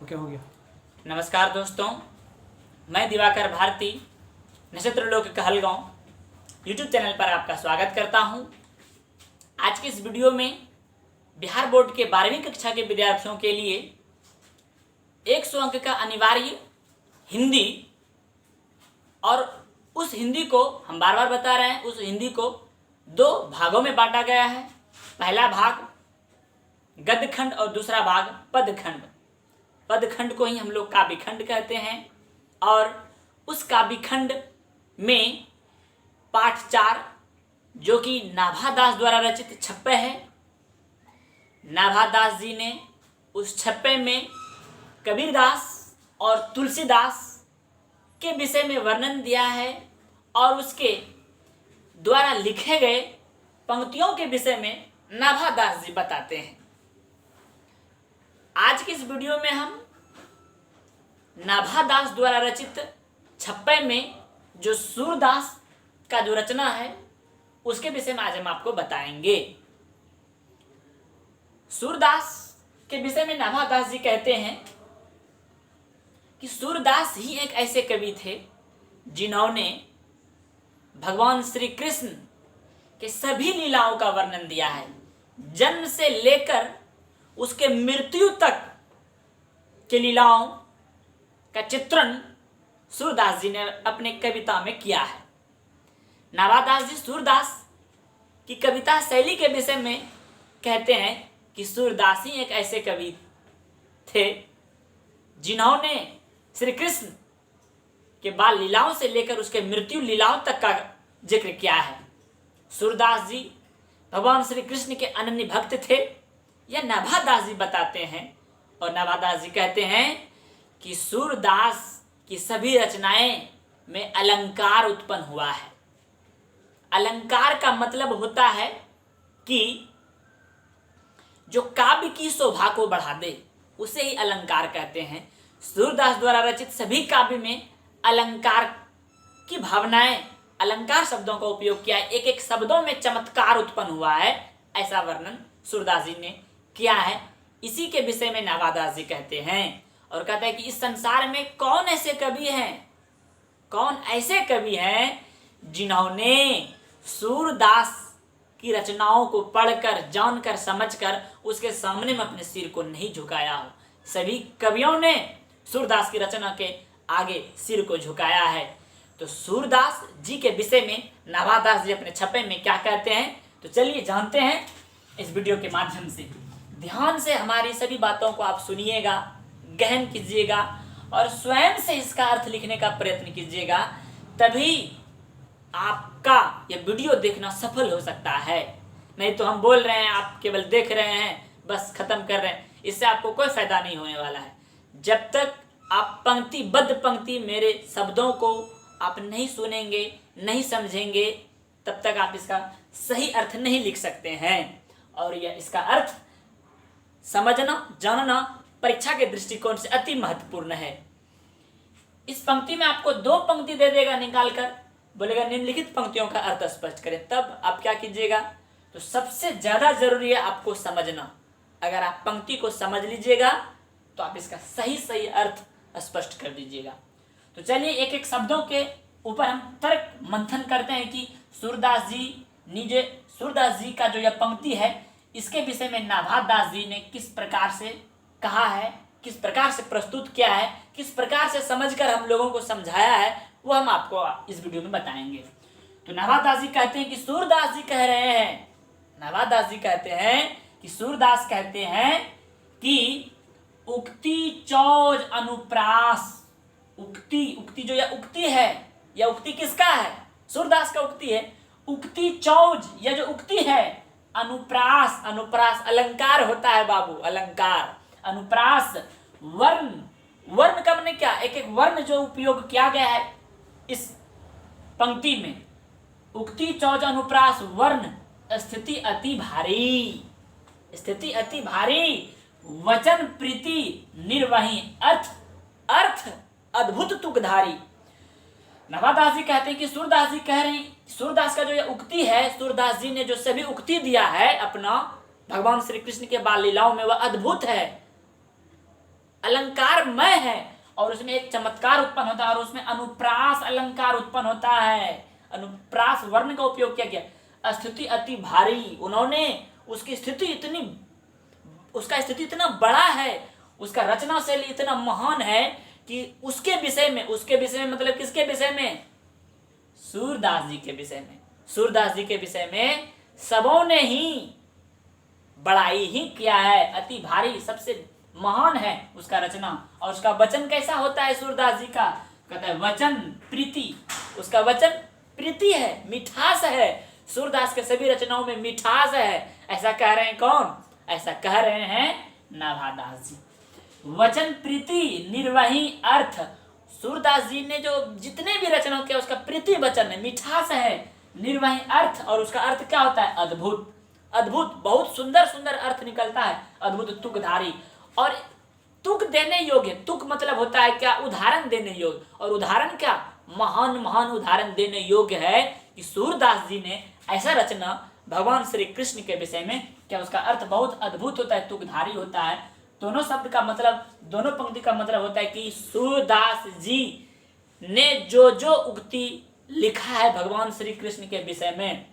Okay हो गया। नमस्कार दोस्तों, मैं दिवाकर भारती नक्षत्र लोक कहलगांव यूट्यूब चैनल पर आपका स्वागत करता हूं। आज के इस वीडियो में बिहार बोर्ड के 12वीं कक्षा के विद्यार्थियों के लिए 100 अंक का अनिवार्य हिंदी, और उस हिंदी को हम बार बार बता रहे हैं, उस हिंदी को 2 भागों में बांटा गया है। पहला भाग गद्यखंड और दूसरा भाग पदखंड। पदखंड को ही हम लोग काव्यखंड कहते हैं। और उस काव्यखंड में पाठ 4 जो कि नाभादास द्वारा रचित छप्पे है। नाभादास जी ने उस छप्पे में कबीरदास और तुलसीदास के विषय में वर्णन दिया है और उसके द्वारा लिखे गए पंक्तियों के विषय में नाभादास जी बताते हैं। आज की इस वीडियो में हम नाभादास द्वारा रचित छप्पे में जो सूरदास का जो रचना है उसके विषय में आज हम आपको बताएंगे। सूरदास के विषय में नाभादास जी कहते हैं कि सूरदास ही एक ऐसे कवि थे जिन्होंने भगवान श्री कृष्ण के सभी लीलाओं का वर्णन दिया है। जन्म से लेकर उसके मृत्यु तक के लीलाओं का चित्रण सूरदास जी ने अपने कविता में किया है। नाभादास जी सूरदास की कविता शैली के विषय में कहते हैं कि सूरदास ही एक ऐसे कवि थे जिन्होंने श्री कृष्ण के बाल लीलाओं से लेकर उसके मृत्यु लीलाओं तक का जिक्र किया है। सूरदास जी भगवान श्री कृष्ण के अनन्य भक्त थे, यह नाभादास जी बताते हैं। और नाभादास जी कहते हैं कि सूरदास की सभी रचनाएं में अलंकार उत्पन्न हुआ है। अलंकार का मतलब होता है कि जो काव्य की शोभा को बढ़ा दे, उसे ही अलंकार कहते हैं। सूरदास द्वारा रचित सभी काव्य में अलंकार की भावनाएं, अलंकार शब्दों का उपयोग किया है। एक एक शब्दों में चमत्कार उत्पन्न हुआ है, ऐसा वर्णन सूरदास जी ने किया है। इसी के विषय में नाभादास जी कहते हैं और कहते हैं कि इस संसार में कौन ऐसे कवि हैं जिन्होंने सूरदास की रचनाओं को पढ़कर, जानकर, समझकर उसके सामने में अपने सिर को नहीं झुकाया हो। सभी कवियों ने सूरदास की रचना के आगे सिर को झुकाया है। तो सूरदास जी के विषय में नाभादास जी अपने छप्पे में क्या कहते हैं, तो चलिए जानते हैं इस वीडियो के माध्यम से। ध्यान से हमारी सभी बातों को आप सुनिएगा, गहन कीजिएगा और स्वयं से इसका अर्थ लिखने का प्रयत्न कीजिएगा, तभी आपका यह वीडियो देखना सफल हो सकता है। नहीं तो हम बोल रहे हैं, आप केवल देख रहे हैं, बस खत्म कर रहे हैं, इससे आपको कोई फायदा नहीं होने वाला है। जब तक आप पंक्तिबद्ध पंक्ति मेरे शब्दों को आप नहीं सुनेंगे, नहीं समझेंगे, तब तक आप इसका सही अर्थ नहीं लिख सकते हैं। और यह इसका अर्थ समझना, जानना परीक्षा के दृष्टिकोण से अति महत्वपूर्ण है। इस पंक्ति में आपको 2 पंक्ति दे देगा निकाल कर, बोलेगा निम्नलिखित पंक्तियों का अर्थ स्पष्ट करें, तब आप क्या कीजिएगा, तो सबसे ज्यादा जरूरी है आपको समझना। अगर आप पंक्ति को समझ लीजिएगा तो आप इसका सही अर्थ स्पष्ट कर दीजिएगा। तो चलिए एक एक शब्दों के ऊपर हम तर्क मंथन करते हैं कि सूरदास जी का जो यह पंक्ति है, इसके विषय में नाभादास जी ने किस प्रकार से कहा है, किस प्रकार से प्रस्तुत किया है, किस प्रकार से समझकर हम लोगों को समझाया है, वो हम आपको इस वीडियो में बताएंगे। तो नाभादास जी कहते हैं कि सूरदास जी कह रहे हैं, नाभादास जी कहते हैं कि सूरदास कहते हैं कि उक्ति चौज अनुप्रास। उक्ति जो यह उक्ति है, यह उक्ति किसका है, सूरदास का उक्ति है। उक्ति चौज, यह जो उक्ति है, अनुप्रास अलंकार होता है बाबू, अलंकार। अनुप्रास वर्ण का माने क्या, एक एक वर्ण जो उपयोग किया गया है इस पंक्ति में। उक्ति चौज अनुप्रास वर्ण स्थिति अति भारी वचन प्रीति निर्वही अर्थ अद्भुत तुकधारी। नाभादास जी कहते हैं कि सूरदास जी कह रहे हैं, सूरदास का जो यह उक्ति है, सूरदास जी ने जो सभी उक्ति दिया है अपना भगवान श्री कृष्ण के बाल लीलाओं में, वह अद्भुत है। अलंकारमय है और उसमें एक चमत्कार उत्पन्न होता है और उसमें अनुप्रास अलंकार उत्पन्न होता है। अनुप्रास वर्ण का उपयोग किया गया। स्थिति अति भारी, उन्होंने उसकी स्थिति इतनी, उसका स्थिति इतना बड़ा है, उसका रचना शैली इतना महान है कि उसके विषय में मतलब किसके विषय में? सूरदास जी के विषय में। सूरदास जी के विषय में सबों ने ही बड़ाई ही किया है। अति भारी, सबसे महान है उसका रचना। और उसका वचन कैसा होता है सूरदास जी का? कहता है वचन प्रीति। उसका वचन प्रीति है, मिठास है। सूरदास के सभी रचनाओं में मिठास है। ऐसा कह रहे हैं कौन? ऐसा कह रहे हैं नाभादास जी। वचन प्रीति निर्वही अर्थ। सूरदास जी ने जो जितने भी रचना किया उसका प्रीति वचन है, मिठास है, निर्वही अर्थ। और उसका अर्थ क्या होता है? अद्भुत। अद्भुत, बहुत सुंदर सुंदर अर्थ निकलता है, अद्भुत तुकधारी। और तुक देने योग्य, तुक मतलब होता है क्या? उदाहरण देने योग्य। और उदाहरण क्या? महान महान उदाहरण देने योग्य है कि सूरदास जी ने ऐसा रचना भगवान श्री कृष्ण के विषय में, क्या उसका अर्थ बहुत अद्भुत होता है, तुकधारी होता है। दोनों शब्द का मतलब, दोनों पंक्ति का मतलब होता है कि सूरदास जी ने जो जो उक्ति लिखा है भगवान श्री कृष्ण के विषय में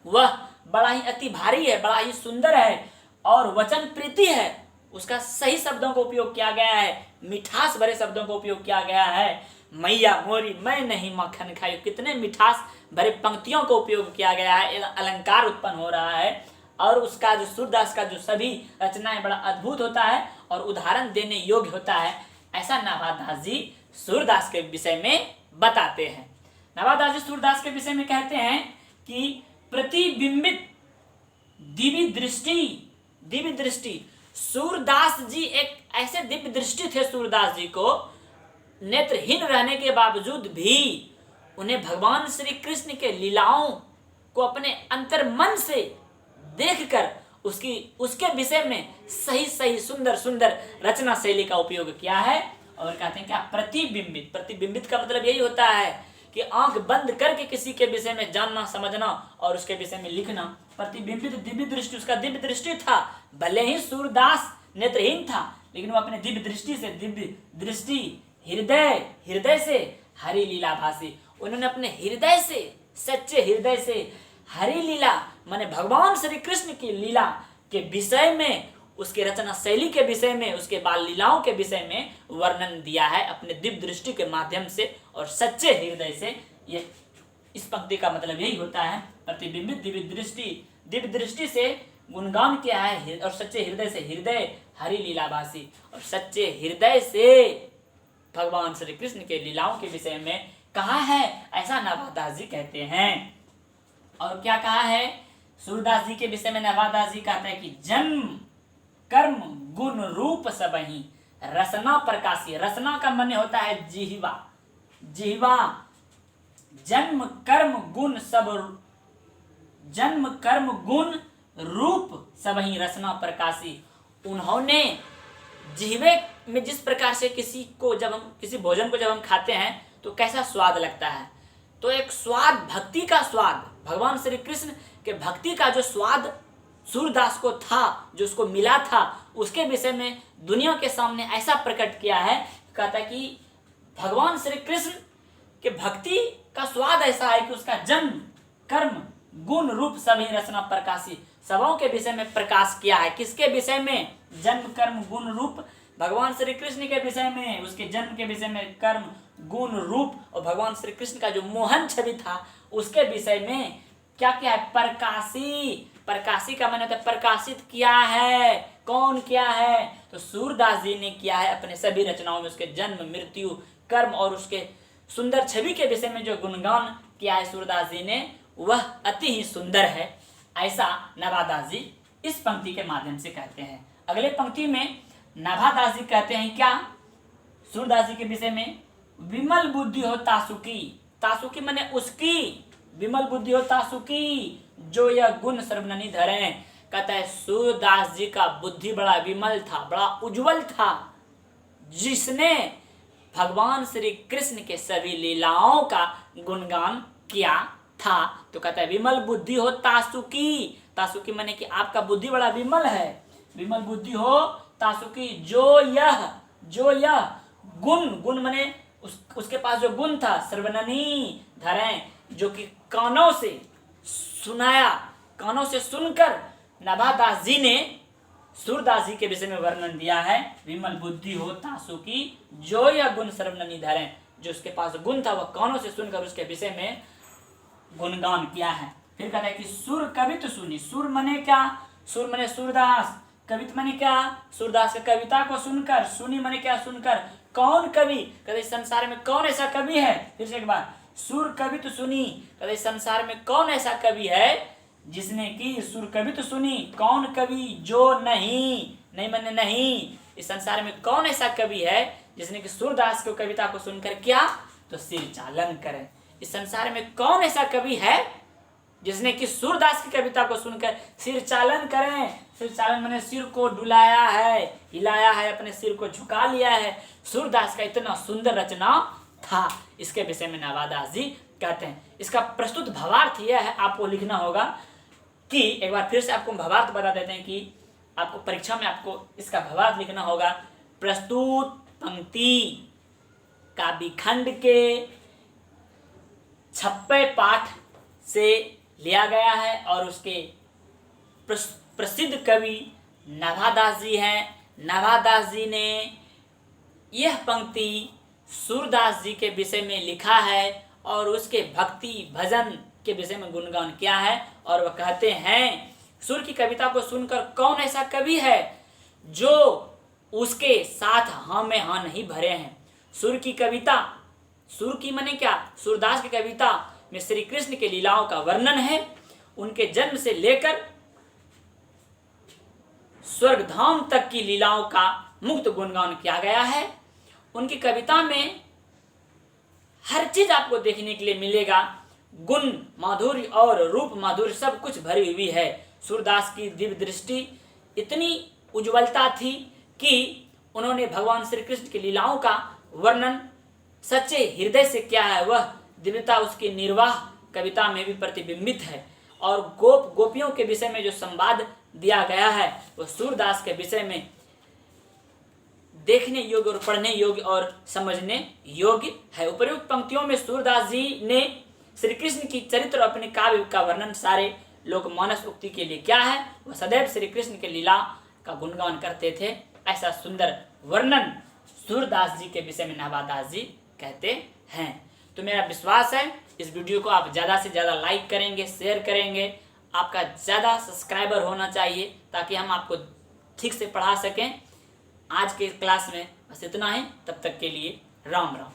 वह बड़ा ही अति भारी है, बड़ा ही सुंदर है और वचन प्रीति है। उसका सही शब्दों का उपयोग किया गया है, मिठास भरे शब्दों का उपयोग किया गया है। मैया मोरी मैं नहीं मक्खन खाई, कितने मिठास भरे पंक्तियों का उपयोग किया गया है, अलंकार उत्पन्न हो रहा है। और उसका जो सूरदास का जो सभी रचनाएं बड़ा अद्भुत होता है और उदाहरण देने योग्य होता है। ऐसा नाभादास जी सूरदास के विषय में बताते हैं। नाभादास जी सूरदास के विषय में कहते हैं कि प्रतिबिंबित दिव्य दृष्टि। सूरदास जी एक ऐसे दिव्य दृष्टि थे सूरदास जी को, नेत्रहीन रहने के बावजूद भी उन्हें भगवान श्री कृष्ण के लीलाओं को अपने अंतर्मन से देखकर उसके विषय में सही सही सुंदर सुंदर रचना शैली का उपयोग किया है। और कहते हैं क्या? प्रतिबिंबित का मतलब यही होता है कि आंख बंद करके किसी के विषय में जानना, समझना और उसके विषय में लिखना। प्रतिबिंबित दिव्य दृष्टि, उसका दिव्य दृष्टि था। भले ही सूरदास नेत्रहीन था लेकिन वो अपने दिव्य दृष्टि हृदय से हरि लीला भाषी, उन्होंने अपने हृदय से, सच्चे हृदय से हरि लीला माने भगवान श्री कृष्ण की लीला के विषय में, उसके रचना शैली के विषय में, उसके बाल लीलाओं के विषय में वर्णन दिया है अपने दिव्य दृष्टि के माध्यम से और सच्चे हृदय से। ये इस पंक्ति का मतलब यही होता है, प्रतिबिंबित दिव्य दृष्टि से गुणगान किया है और सच्चे हृदय से, हृदय हरि लीलाभासी, और सच्चे हृदय से भगवान श्री कृष्ण के लीलाओं के विषय में कहा है, ऐसा नाभादास जी कहते हैं। और क्या कहा है सूरदास जी के विषय में? नाभादास जी कहते हैं कि जन्म कर्म गुण रूप सबही रसना प्रकाशी। रसना का मन होता है जिह्वा। जन्म कर्म गुण रूप सबही रसना प्रकाशी। उन्होंने जिह्वे में जिस प्रकार से किसी भोजन को जब हम खाते हैं तो कैसा स्वाद लगता है, तो एक स्वाद, भक्ति का स्वाद, भगवान श्री कृष्ण के भक्ति का जो स्वाद सूरदास को था, जो उसको मिला था, उसके विषय में दुनिया के सामने ऐसा प्रकट किया है। कहता है कि भगवान श्री कृष्ण के भक्ति का स्वाद ऐसा है कि उसका जन्म कर्म गुण रूप सभी रचना प्रकाशी, सबों के विषय में प्रकाश किया है। किसके विषय में? जन्म कर्म गुण रूप, भगवान श्री कृष्ण के विषय में, उसके जन्म के विषय में कर्म गुण रूप, और भगवान श्री कृष्ण का जो मोहन छवि था उसके विषय में क्या किया है? प्रकाशी का माने होता है प्रकाशित किया है। कौन किया है? तो सूरदास जी ने किया है अपने सभी रचनाओं में। उसके जन्म मृत्यु कर्म और उसके सुंदर छवि के विषय में जो गुणगान किया है सूरदास जी ने, वह अति ही सुंदर है, ऐसा नाभादास जी इस पंक्ति के माध्यम से कहते हैं। अगले पंक्ति में नाभादास जी कहते हैं क्या सूरदास जी के विषय में? विमल बुद्धि हो तासुकी। तासुकी माने उसकी, विमल बुद्धि हो तासुकी, जो यह गुण सर्वननी धरे। कहता है सूरदास जी का बुद्धि बड़ा विमल था, बड़ा उज्जवल था, जिसने भगवान श्री कृष्ण के सभी लीलाओं का गुणगान किया था। तो कहता है विमल बुद्धि हो तासुकी। तासुकी माने कि आपका बुद्धि बड़ा विमल है। विमल बुद्धि हो तासुकी, जो यह गुण, गुण मने उसके पास जो गुण था, सर्वननी धरें, जो कि कानों से सुनाया, कानों से सुनकर नभादास जी ने सूरदास जी के विषय में वर्णन दिया है। विमल बुद्धि हो तासु की, जो यह गुण सर्वननी धरें, जो उसके पास गुण था वह कानों से सुनकर उसके विषय में गुणगान किया है। फिर कहता है कि सुर कवित सुनी, सुर मने क्या, सुर मने सूरदास, कवित मने क्या, सूरदास के कविता को सुनकर, सुनी मने क्या, सुनकर। कौन कवि, कहते संसार में कौन ऐसा कवि है, फिर से एक बार, सुर कवित सुनी, कहते संसार में कौन ऐसा कवि है जिसने की सुर कवित सुनी, कौन कवि जो नहीं मने नहीं, इस संसार में कौन ऐसा कवि है जिसने कि सूरदास को कविता को सुनकर क्या, तो सिर चालन करे। इस संसार में कौन ऐसा कवि है जिसने कि सूरदास की कविता को सुनकर सिर चालन करें। सिर चालन मैंने सिर को डुलाया है, हिलाया है, अपने सिर को झुका लिया है। सूरदास का इतना सुंदर रचना था, इसके विषय में नवादास जी कहते हैं। इसका प्रस्तुत भावार्थ यह है, आपको लिखना होगा कि एक बार फिर से आपको भावार्थ बता देते हैं कि आपको परीक्षा में आपको इसका भावार्थ लिखना होगा। प्रस्तुत पंक्ति काव्यखंड के 56 पाठ से लिया गया है और उसके प्रसिद्ध कवि नभादास जी हैं। नभादास जी ने यह पंक्ति सूरदास जी के विषय में लिखा है और उसके भक्ति भजन के विषय में गुणगान किया है। और वह कहते हैं, सुर की कविता को सुनकर कौन ऐसा कवि है जो उसके साथ हाँ में हाँ नहीं भरे हैं। सुर की कविता, सुर की माने क्या, सूरदास की कविता में श्री कृष्ण के लीलाओं का वर्णन है। उनके जन्म से लेकर स्वर्गधाम तक की लीलाओं का मुक्त गुणगान किया गया है। उनकी कविता में हर चीज आपको देखने के लिए मिलेगा, गुण माधुर्य और रूप माधुर्य सब कुछ भरी हुई है। सूरदास की दिव्य दृष्टि इतनी उज्ज्वलता थी कि उन्होंने भगवान श्री कृष्ण की लीलाओं का वर्णन सच्चे हृदय से किया है। वह दिव्यता उसकी निर्वाह कविता में भी प्रतिबिंबित है। और गोपियों के विषय में जो संवाद दिया गया है वह सूरदास के विषय में देखने योग्य और पढ़ने योग्य और समझने योग्य है। उपर्युक्त पंक्तियों में सूरदास जी ने श्री कृष्ण की चरित्र और अपने काव्य का वर्णन सारे लोक मानस उक्ति के लिए क्या है, वह सदैव श्री कृष्ण के लीला का गुणगान करते थे। ऐसा सुंदर वर्णन सूरदास जी के विषय में नवादास जी कहते हैं। तो मेरा विश्वास है इस वीडियो को आप ज़्यादा से ज़्यादा लाइक करेंगे, शेयर करेंगे। आपका ज़्यादा सब्सक्राइबर होना चाहिए ताकि हम आपको ठीक से पढ़ा सकें। आज के क्लास में बस इतना ही, तब तक के लिए राम राम।